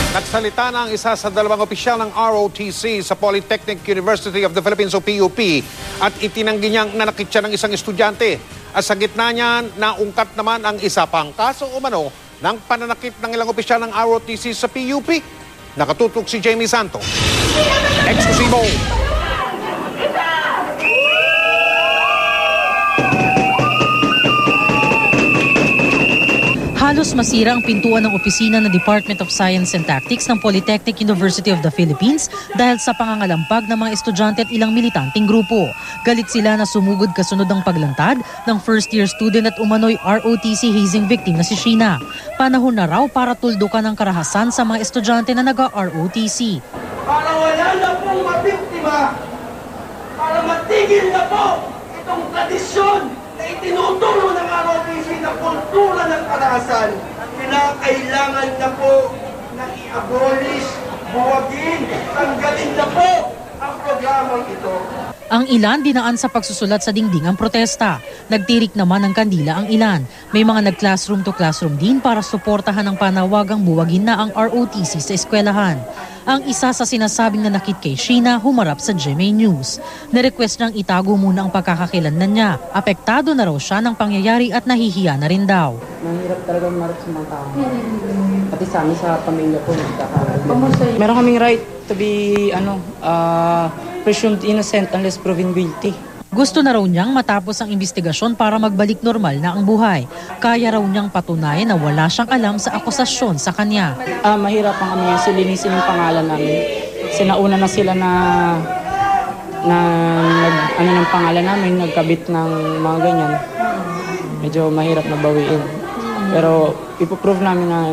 Nagsalita na ang isa sa dalawang opisyal ng ROTC sa Polytechnic University of the Philippines o PUP at itinanggi niyang nanakit siya ng isang estudyante. At sa gitna niyan, naungkat naman ang isa pang kaso umano ng pananakit ng ilang opisyal ng ROTC sa PUP. Nakatutok si Jamie Santos. Eksklusibo! Halos masira ang pintuan ng opisina ng Department of Science and Tactics ng Polytechnic University of the Philippines dahil sa pangangalampag ng mga estudyante at ilang militanteng grupo. Galit sila na sumugod kasunod ang paglantad ng first-year student at umano'y ROTC hazing victim na si Sheena. Panahon na raw para tuldukan ang karahasan sa mga estudyante na naga-ROTC. Para wala na pong mabiktima, para matigil na po itong tradisyon na itinuturo ng ROTC na kultura ng karahasan, kinakailangan na po na i-abolish, buwagin, tanggalin na po ang programang ito. Ang ilan dinaan sa pagsusulat sa dingding ang protesta. Nagtirik naman ng kandila ang ilan. May mga nag-classroom to classroom din para suportahan ang panawagang buwagin na ang ROTC sa eskwelahan. Ang isa sa sinasabing nanakit kay Sheena humarap sa GMA News. Na-request niyang itago muna ang pagkakakilanlan niya. Apektado na raw siya ng pangyayari at nahihiya na rin daw. Mahirap talaga marap sa mga tao. Pati sa amin sa pamilya ko. Meron kaming right to be presumed innocent unless proven guilty. Gusto na raw niyang matapos ang investigasyon para magbalik normal na ang buhay. Kaya raw niyang patunayan na wala siyang alam sa akusasyon sa kanya. Mahirapan kami silinisin yung pangalan namin. Sinauna na sila na ng pangalan namin, nagkabit ng mga ganyan. Medyo mahirap na bawiin. Pero ipoprove namin na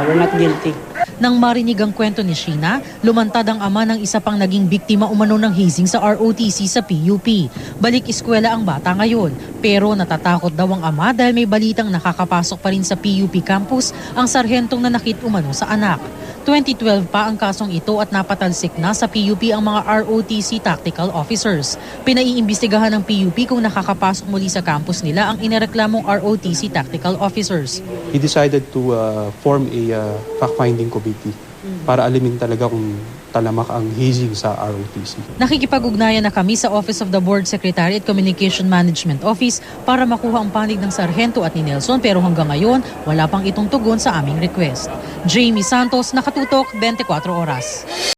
we're not guilty. Nang marinig ang kwento ni Sheena, lumantad ang ama ng isa pang naging biktima umano ng hazing sa ROTC sa PUP. Balik eskwela ang bata ngayon, pero natatakot daw ang ama dahil may balitang nakakapasok pa rin sa PUP campus ang sarhentong nanakit umano sa anak. 2012 pa ang kasong ito at napatalsik na sa PUP ang mga ROTC tactical officers. Pinaiimbestigahan ng PUP kung nakakapasok muli sa campus nila ang inireklamong ROTC tactical officers. He decided to form a fact-finding committee para alamin talaga kung talamak ang hazing sa ROTC. Nakikipag-ugnayan na kami sa Office of the Board Secretary at Communication Management Office para makuha ang panig ng sarhento at ni Nelson pero hanggang ngayon wala pang itong tugon sa aming request. Jamie Santos, Nakatutok, 24 Oras.